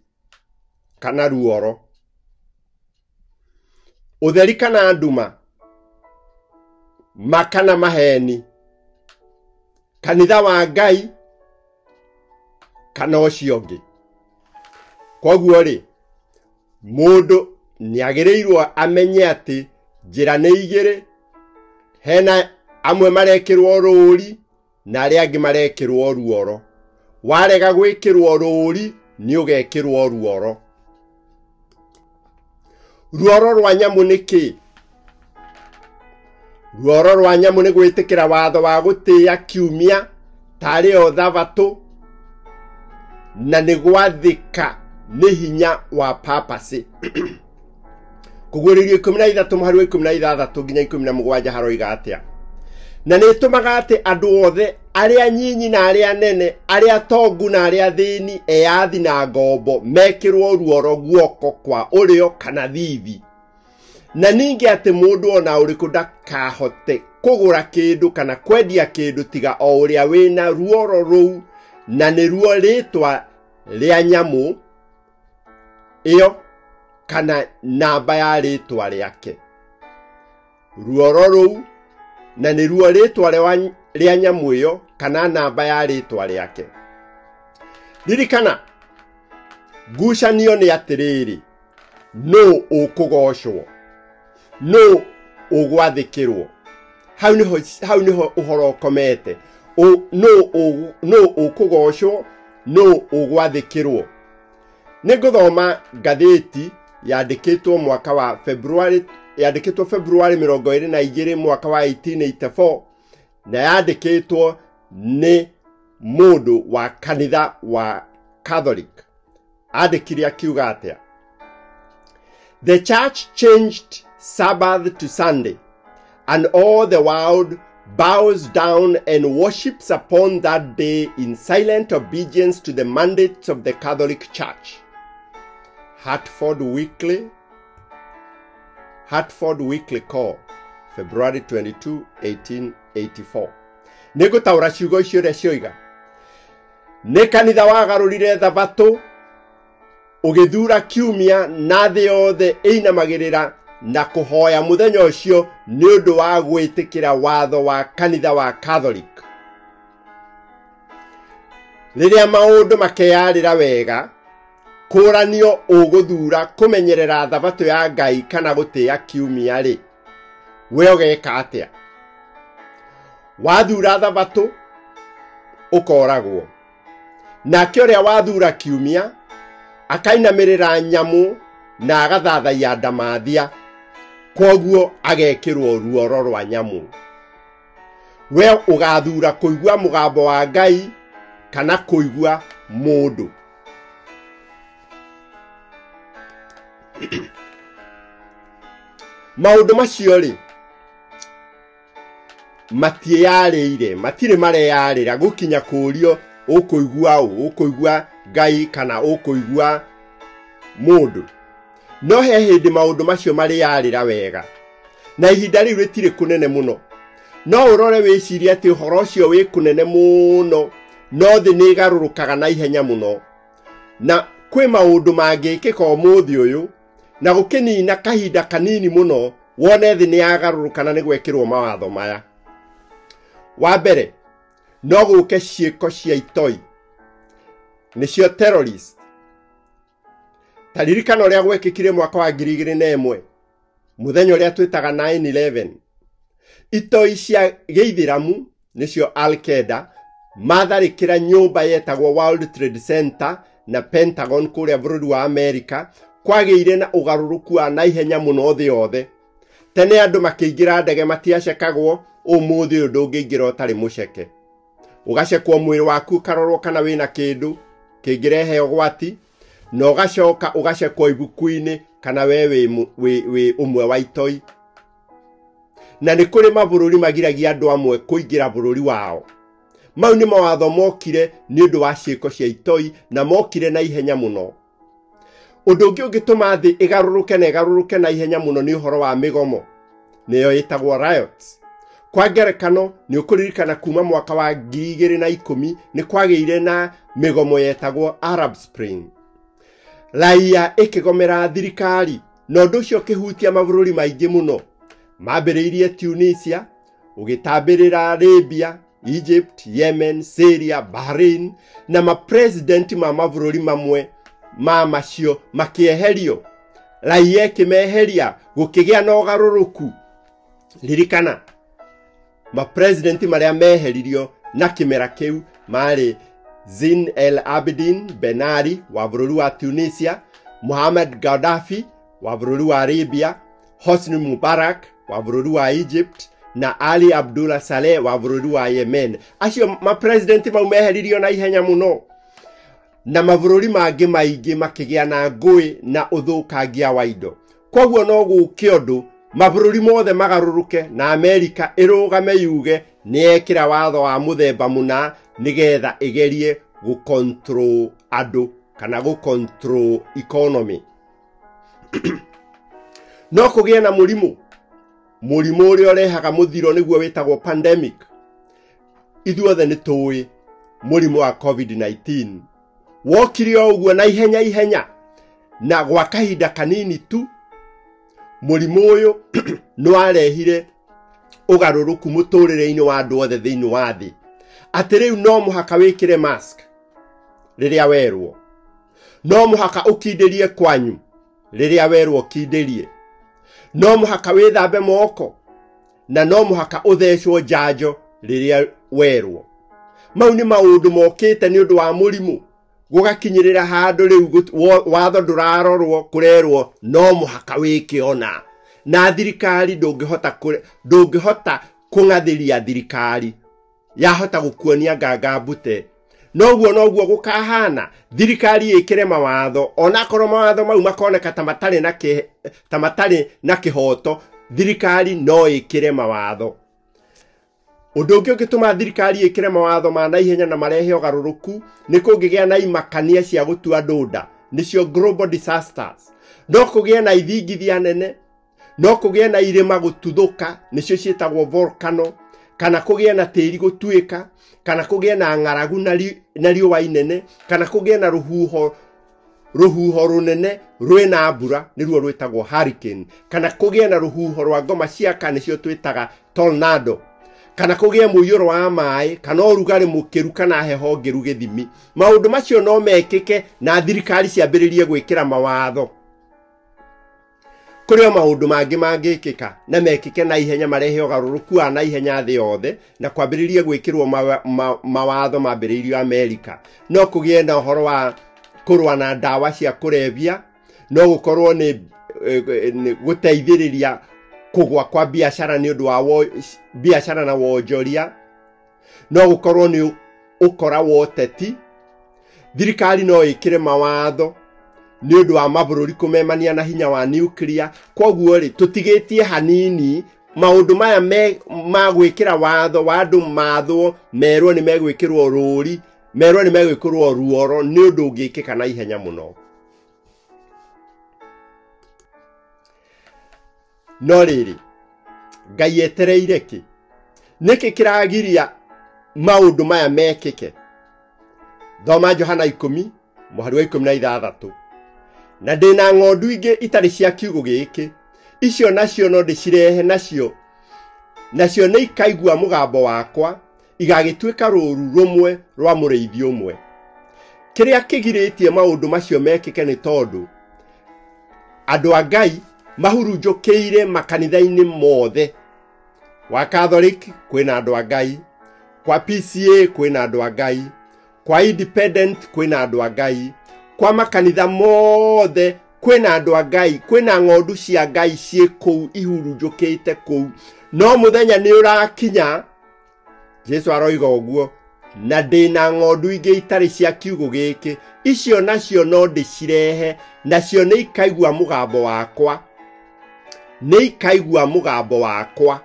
kana ruoro, ũtheri kana nduma, ma kana maheni, kanitha wa Ngai kana ũcio ũngĩ. Koguo rĩ, mũndũ nĩagĩrĩirwo amenye atĩ njĩra nĩ igĩrĩ, hena amwe marekĩrwo rũũri na arĩa angĩ marekĩrwo ruoro. Warega gwĩkĩrwo rũũri nĩ ũgekĩrwo ruoro. Ruoro rwa nyamu nĩ kĩ? ruoro rwa nyamu nĩ gwĩtĩkĩra watho wa gũtĩĩa kiumia tarĩ o thabatũ na nĩ gwathĩka nĩ hinya wa papasi. Kũguũrĩrio 13:16 nginya 17 haroiga atĩa? Na nĩ ĩtũmaga atĩ andũ othe arĩa nyinyi na arĩa nene, arĩa tongu na arĩa thĩni, eyathi na ngombo mekĩrwo ruoro guoko kwa ũrĩo kana thithi. Na ningĩ atĩ mũndũ ona ũrĩkũ ndakahote kũgũra kĩndũ kana kwendia kĩndũ tiga o ũrĩa wĩna ruoro rũu, na nĩruo rĩtwa rĩa nyamũ ĩyo kana namba ya rĩtwa rĩake. Ruoro rũu na nĩruo rĩtwa rĩa nyamũ ĩyo kana namba ya rĩtwa rĩake. Ririkana, ngucanio nĩ atĩrĩrĩ, no ũkũgocwo, no ũgwathĩkĩrwo. Hau nĩho ũhoro ũkomete. No ũkũgocwo, no ũgwathĩkĩrwo. Nĩngũthoma ngathĩti yandĩkĩtwo mwaka wa February 22 mwaka wa 1884 na yandĩkĩtwo nĩ mũndũ wa kanitha wa Catholic. Andĩkire akiuga atĩa: The church changed Sabbath to Sunday, and all the world bows down and worships upon that day in silent obedience to the mandates of the Catholic Church. Hartford Weekly Call, February 22, 1884. Nĩngũtaũra ciugo icio ũrĩa cioiga. Nĩ kanitha wagarũrire thabatũ, ũgĩthura kiumia, na thĩ yothe ĩinamagĩrĩra na kũhoya mũthenya ũcio nĩ ũndũ wa gwĩtĩkĩra watho wa kanitha wa Catholic. Rĩrĩa maũndũ makeyarĩra wega, kũranio ũgũthura kũmenyerera thabatũ ya Ngai kana gũtĩĩa kiumia rĩ, we ũgeka atĩa? Wathura thabatũ ũkoragwo, nake ũrĩa wathura kiumia akainamĩrĩra nyamũ na agathathaia ndamathia, koguo agekĩrwo ruoro rwa nyamũ. We ũgathura kũigua mũgambo wa Ngai kana kũigua mũndũ. Maũndũ macio rĩ, matiĩyarĩire, matirĩ mareyarĩra gũkinya kũũrio ũkũigua ũ, ũkũigua Ngai kana ũkũigua mũndũ. No he hĩndĩ maũndũ macio marĩyarĩra wega, na ihinda rĩu rĩtirĩ kũnene mũno. No ũrore wĩcirie atĩ ũhoro ũcio wĩ kũnene mũno, no thĩ nĩ ĩgarũrũkaga na ihenya mũno. Na kwĩ maũndũ mangĩkĩka ũmũthĩ ũyũ, na gũkĩnina kahinda kanini mũno, wone thĩ nĩ yagarũrũka na nĩ gwekĩrwo mawatho maya. Wa mbere, no gũke ciĩko cia itoi, nĩcio terrorist. Ta ririkana ũrĩa gwekĩkire mwaka wa 2001, mũthenya ũrĩa twĩtaga 9/11. Itoi cia gĩithĩramu, nĩcio Al-Qaeda, matharĩkĩra nyũmba yetagwo World Trade Center na Pentagon kũrĩa bũrũri wa Amerika, kwagĩire na ũgarũrũku wa naihenya mũno thĩ yothe. Tene andũ makĩingĩra ndege matiacekagwo, ũmũthĩ ũyũ ndũngĩingĩra ũtarĩ mũceke. Ũgacekwo mwĩrĩ waku ũkarorwo kana wĩna kĩndũ kĩngĩrehe ũgwati, na ũgacoka ũgacekwo ibuku-inĩ kana we wĩ ũmwe wa itoi. Na nĩ kũrĩ mabũrũri magiragia andũ amwe kũingĩra bũrũri wao. Mau nĩ mawatho mokire nĩ ũndũ wa ciĩko cia itoi, na mokire na ihenya mũno. Ũndũ ũngĩ ũngĩtũma thĩ ĩgarũrũke na ihenya mũno nĩ ũhoro wa mĩgomo, nĩyo ĩtagwo riots. Kwa ngerekano, nĩ ũkũririkana kuma mwaka wa 2010 nĩ kwagĩire na mĩgomo yetagwo Arab Spring. Raia ĩkĩgomera thirikari, na ũndũ ũcio ũkĩhutia mabũrũri maingĩ mũno. Mambĩrĩirie Tunisia, ũgĩtambĩrĩra Arabia, Egypt, Yemen, Syria, Bahrain, na mapresidenti ma mabũrũri mamwe ma macio makĩeherio. Raia ĩkĩmeheria, gũkĩgĩa na ũgarũrũku. Ririkana, mapresidenti marĩa meheririo na kĩmera kĩu marĩ Zine El Abidine Ben Ali wa bũrũri wa Tunisia, Muhammad Gaddafi wa bũrũri wa Arabia, Hosni Mubarak wa bũrũri wa Egypt, na Ali Abdullah Saleh wa bũrũri wa Yemen. Acio ma president mau meheririo na ihenya muno, na mabũrũri mangĩ maingĩ makĩgĩa na ngũĩ na ũthũkangia wa indo. Koguo no gũke ũndũ mabũrũri mothe magarũrũke na Amerika ĩrũgame yuge nĩekĩra watho wa mũthemba mũna nĩgetha ĩgerie gũcontrol andũ kana gũcontrol economy. No kũgĩe na mũrimũ ũrĩa ũrehaga mũthiro nĩguo wĩtagwo pandemic. Ithuothe nĩ tũĩ mũrimũ wa COVID-19 wokire ũguo na ihenya na gwa kahinda kanini tu. Mũrimũ ũyũ nĩwarehire ũgarũrũku mũtũrĩre-inĩ wa andũ othe thĩinĩ wa thĩ. Atĩ rĩu no mũhaka wĩkĩre mask rĩrĩa werwo, no mũhaka ũkindĩrie kwanyu rĩrĩa werwo kindĩrie, no mũhaka wĩthambe moko, na no mũhaka ũthecwo njanjo rĩrĩa werwo. Mau nĩ maũndũ mokĩte nĩ ũndũ wa mũrimũ gũgakinyĩrĩra handũ rĩu watho ndũrarorwo, kũrerwo no mũhaka wĩke ona. Na thirikari ndũngĩhota kũng'athĩria thirikari yahota gũkuonia ngangambute. Noguo gũkahana thirikari ĩkĩre mawatho, onakorwo mawatho mau makoneka ta matarĩ na kĩhoto, thirikari no ĩkĩre mawatho. Ũndũ ũngĩ ũngĩtũma thirikari ĩkĩre mawatho ma naihenya na marehe ũgarũrũku nĩ kũngĩgĩa na imakania cia gũtua ndũnda, nĩcio global disasters. No kũgĩe na ithingithia nene, no kũgĩe na irĩma gũtuthũka, nĩcio ciĩtagwo volcano, kana kũgĩe na tĩri gũtuĩka, kana kũgĩe na ng'aragu na riũa inene, kana kũgĩe na rũhuho rũnene rwĩna mbura nĩruo rwĩtagwo hurricane, kana kũgĩe na rũhuho rwa ngoma ciaka nĩcio twĩtaga tornado, kana kũgĩe mũiyũro wa maĩ, kana ũrugarĩ mũkĩru kana heho ngĩru gĩthimi. Maũndũ macio no mekĩke na thirikari ciambĩrĩrie gwĩkĩra mawatho. Kũrĩ maũndũ mangĩ mangĩkĩka na mekĩke na ihenya marehe ũgarũrũku wa na ihenya thĩ yothe na kwambĩrĩrie gwĩkĩrwo mawatho mambĩrĩirio Amerika. No kũgĩe na ũhoro wa kũrũa na ndawa cia kũrebia, no gũkorwo nĩ gũteithĩrĩria kũgwa kwa biacara nĩ ũndũ wa biacara na wonjoria, no gũkorwo nĩ ũkora wa ũteti. Thirikari no ĩkĩre mawatho nĩ ũndũ wa mabũrũri kũmemania na hinya wa nuclear. Koguo rĩ tũtigĩtie hanini maũndũ maya ma gwĩkĩra watho wa andũ mathwo merwo nĩ megwĩkĩrwo rũri, merwo nĩ megwĩkĩrwo ruoro, nĩ ũndũ ũngĩkĩka na ihenya mũno. No rĩrĩ Ngai etereire kĩ? Nĩkĩ kĩragiria maũndũ maya mekĩke? Thoma Johana 10:16. Na ndĩna ng'ondu ingĩ itarĩ cia kiugo gĩkĩ, icio nacio no ndĩcirehe nacio nĩ ikaigua mũgambo wakwa, igagĩtuĩka rũũru rũmwe rwa mũrĩithi ũmwe. Kĩrĩa kĩgirĩtie maũndũ macio mekĩke nĩ tondũ andũ a Ngai mahurunjũkĩire makanitha-inĩ mothe. Wa Catholic kwĩna andũ a Ngai, kwa PCA kwĩna andũ a Ngai, kwa Independent kwĩna andũ a Ngai, kwa makanitha mothe kwĩna andũ a Ngai, kwĩna ng'ondu cia Ngai ciĩ kũu ihurunjũkĩte kũu. No mũthenya nĩ ũrakinya, Jesu aroiga ũguo, na ndĩna ng'ondu ingĩ itarĩ cia kiugo gĩkĩ, icio nacio no ndĩcirehe, nacio nĩ ikaigua mũgambo wakwa, nĩ ikaigua mũgambo wakwa.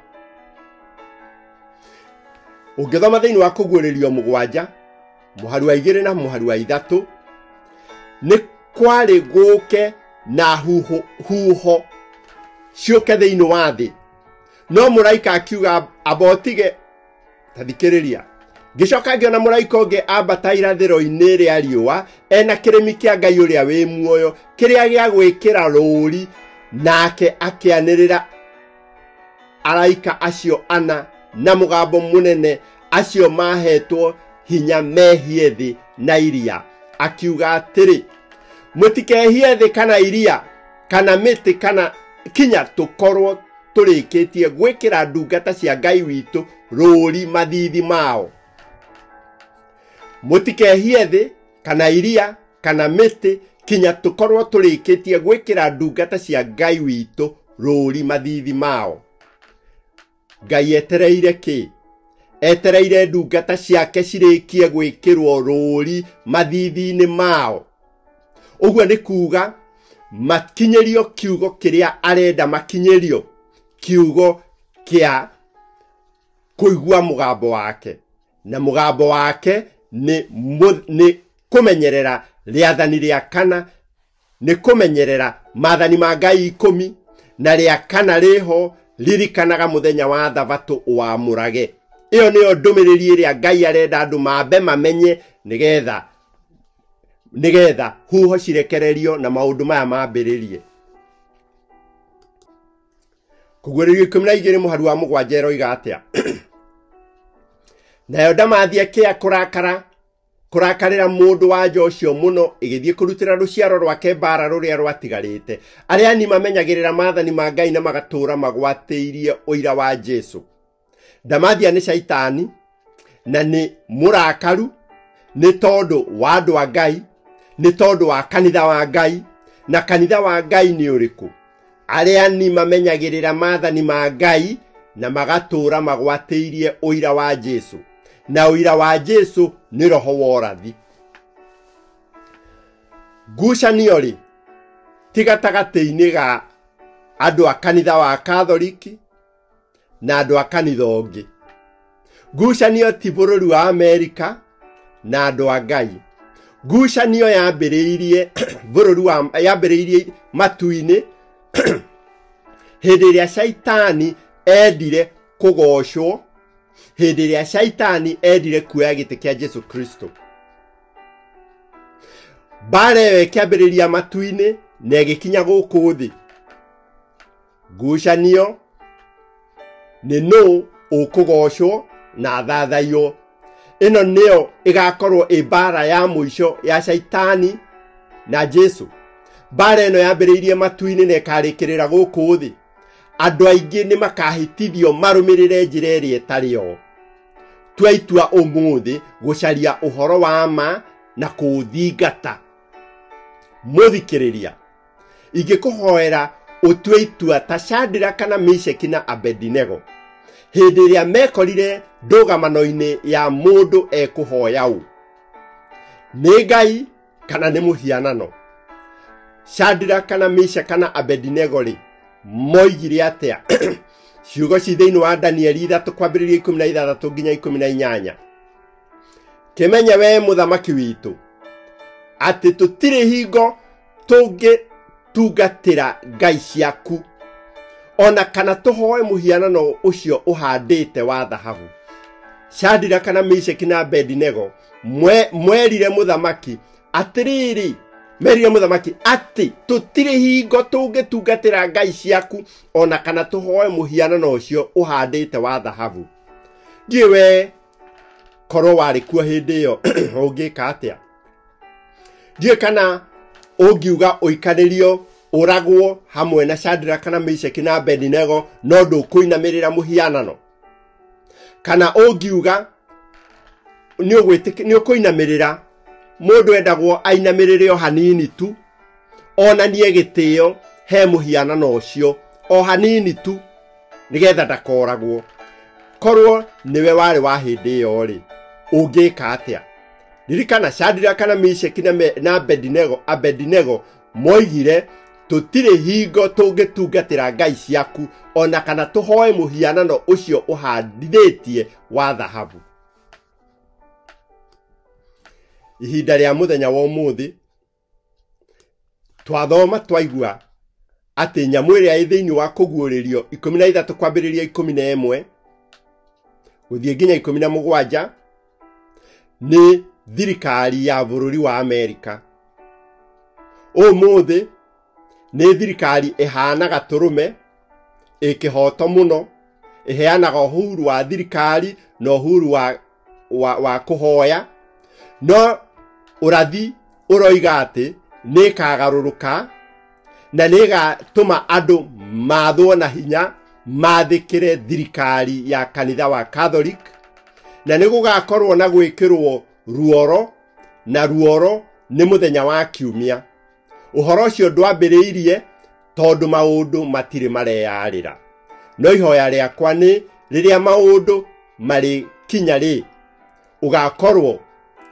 Ũngĩthoma thĩinĩ wa Kũguũrĩrio 7, mũhari wa 2 na mũhari wa 3, nĩ kwarĩ gũke na huho ciũke thĩinĩ wa thĩ. No mũraika akiuga abotige, tathikĩrĩria. Ngĩcoka ngĩona mũraika ũngĩ ambata irathĩro-inĩ rĩa riũa, ena kĩrĩmi kĩa Ngai ũrĩa wĩ muoyo, kĩrĩa gĩa gwĩkĩra rũũri, nake akĩanĩrĩra araika acio 4 na mũgambo mũnene, acio mahetwo hinya mehie thĩ na iria, akiuga atĩrĩ, mũtikehie thĩ kana iria kana mĩtĩ kana kinya tũkorwo tũrĩkĩtie gwĩkĩra ndungata cia Ngai witũ rũũri mathithi mao. Mũtikehie thĩ kana iria kana mĩtĩ kinya tũkorwo tũrĩkĩtie gwĩkĩra ndungata cia Ngai witũ rũũri mathithi mao. Ngai etereire ki? Etereire ndungata ciake cirikie gwikirwo rũri mathithi-inĩ mao. Ũguo nĩ kuga makinyerio kiugo kiria arenda makinyerio, kiugo kia kuigua mugambo wake, na mugambo wake ni kumenyerera riathani ria kana, ni kumenyerera mathani ma Ngai 10, na ria kana riho ririkanaga muthenya wa thabatũ wamũrage. Iyo niyo ndumiriri iria Ngai arenda andu mambe mamenye nigetha huho cirekererio na maundu maya mambiririe. Kũguũrĩrio 12 mũhari wa 7 roiga atia? Nayo ndamathia kia kurakarĩra mũndũ wa Joshua mũno igithie kurutira ruciaro rwake mbara ruria rwatigarite, aria ni mamenyagirira mathani ma Ngai na magatura magwatĩirie ũira wa Jesu. Ndamathia ni shaitani na ni murakaru, ni tondu wa andu a Ngai, ni tondu wa kanitha wa Ngai, na kanitha wa Ngai ni uriku? Aria ni mamenyagirira mathani ma Ngai na magatura magwatĩirie ũira wa Jesu. Na ũira wa Jesu ni roho wa ũrathi. Ngucanio ri ti gatagatĩ-inĩ ga andu a kanitha wa Katholiki na andu a kanitha ũngĩ. Ngucanio ti bũrũri wa Amerika na andu a Ngai. Ngucanio yambĩrĩirie yambĩrĩirie matu-inĩ hĩndĩ ĩrĩa shaitani endire kũgocwo, hĩndĩ ĩrĩa shaitani endire kuoya gĩtĩ kĩa Jesu Kristo. Mbara ĩyo ĩkĩambĩrĩria matu-inĩ na ĩgĩkinya gũkũ thĩ. Ngucanio nĩ nũ ũkũgocwo na thathaio. Ĩno nĩyo ĩgakorwo ĩ mbara ya mũico ya shaitani na Jesu. Mbara ĩno yambĩrĩirie matu-inĩ na ĩkarĩkĩrĩra gũkũ thĩ. Andu aingĩ nĩ makahĩtithio marũmĩrĩre njĩra ĩrĩa ĩtarĩ yo. Twaitua ũmũthĩ gũcaria ũhoro wa ma na kũũthingata. Mũthikĩrĩria, ingĩkũhoera ũtue itua ta Shadraka na Meshaki na Abedinego hĩndĩ ĩrĩa mekorire ndũgamano-inĩ ya mũndũ ekũhoya ũũ: nĩ Ngai kana nĩ mũhianano? Shadraka na Meshaki na Abedinego ri moigire atia? Ciugo ci thĩinĩ wa Danieli 3 kwambĩrĩria 16 nginya 18. Kĩmenye we mũthamaki witũ atĩ tũtirĩ hingo tũngĩtungatĩra ngai ciaku, ona kana tũhoe mũhianano ũcio ũhandĩte wa thahabu. Shadraka na Meshaki na Abedinego mwerire mũthamaki atĩrĩrĩ, merire mũthamaki atĩ tũtirĩ hingo tũngĩtungatĩra ngai ciaku, ona kana tũhoe mũhianano ũcio ũhandĩte wa thahabu. Ndiũĩ we korwo warĩ kuo hĩndĩ ĩyo ũngĩka atĩa? Ndiũĩ kana ũngiuga ũikarĩrio ũragwo hamwe na Shadraka na Meshaki na Abedinego no ndũkũinamĩrĩra mũhianano? Kana ũngiuga nĩ ũkũinamĩrĩra mũndũ endagwo ainamĩrĩre o hanini tu, onanie gĩtĩo he mũhianano ũcio o hanini tu nigetha ndakoragwo? Korwo niwe warĩ wa hĩndĩ ĩyo rĩ, ũngĩka atĩa? Ririkana Shadraka na Meshaki na Abedinego moigire tũtirĩ hingo tũngĩtungatĩra ngai ciaku, ona kana tũhoe mũhianano ũcio ũhandithĩtie wa thahabu. Ihinda rĩa mũthenya wa ũmũthĩ twathoma twaigua atĩ nyamũ ĩrĩa ĩ thĩinĩ wa kũguũrĩrio 13 kwambĩrĩria 11 gũthiĩ nginya 17 nĩ thirikari ya bũrũri wa Amerika. Ũmũthĩ nĩ thirikari ĩhanaga tũrũme, ĩkĩhoto mũno, ĩheanaga ũhuru wa thirikari na ũhuru wa kũhoya, no ũrathi ũroiga atĩ nĩ ĩkagarũrũka na nĩ ĩgatũma andũ mathwo na hinya mathĩkĩre thirikari ya kanitha wa Catholic, na nĩ gũgakorwo na gwĩkĩrwo ruoro, na ruoro nĩ mũthenya wa Kiumia. Ũhoro ũcio ndwambĩrĩirie tondũ maũndũ matirĩ mareyarĩra, no ihoya rĩakwa nĩ riria maundu mari kinya ri ugakorwo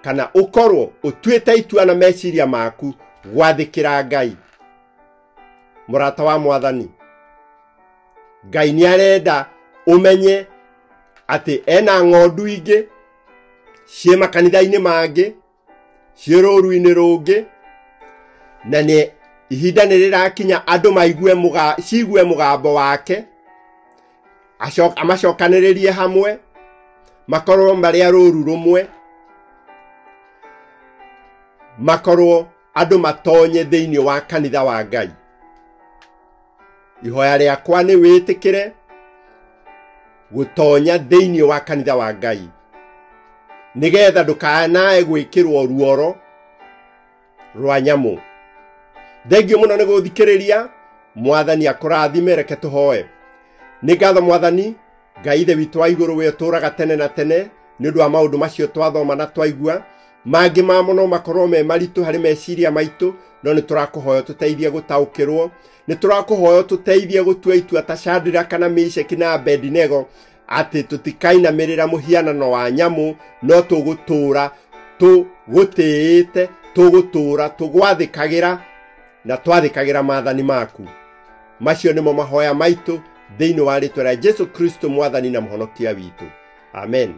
kana ukorwo utuite itua na meciria maku gwathikira Ngai. Murata wa Mwathani, Ngai ni arenda umenye ati ena ng'ondu ingi cie makanitha-ini mangi cie rũru-ini rungi, na ni ihinda ni rirakinya andu ciigue mugambo wake, amacokanĩrĩrie hamwe, makorwo mari a rũru rumwe, makorwo andu matonye thiini wa kanitha wa Ngai. Ihoya riakwa ni witikire gutonya thiini wa kanitha wa Ngai, nigetha ndukanae gwikirwo ruoro rwa nyamu. Thengio muno ni guthikiriria. Mwathani akurathime. Reke tuhoe. Ni ngatho Mwathani Ngai ithe witu wa iguru, we uturaga tene na tene, ni undu wa maundu macio twathoma na twaigua. Mangi ma muno makorwo me maritu hari meciria maitu, no ni turakuhoya tuteithie gutaukirwo. Ni turakuhoya tuteithie gutua itua ta Shadraka kana Meshaki na Abednego, ati tutikainamirira muhianano wa nyamu, no tugutura tugutiite, tugutura tugwathikagira na twathikagira maathani maku. Macio nimo mahoya maitu thiini wa ritwa rĩa Jesu Kristo Mwathani na Muhonokia witu. Amen.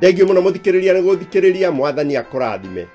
Thengio muno muthikiriria ni guthikiriria. Mwathani akurathime.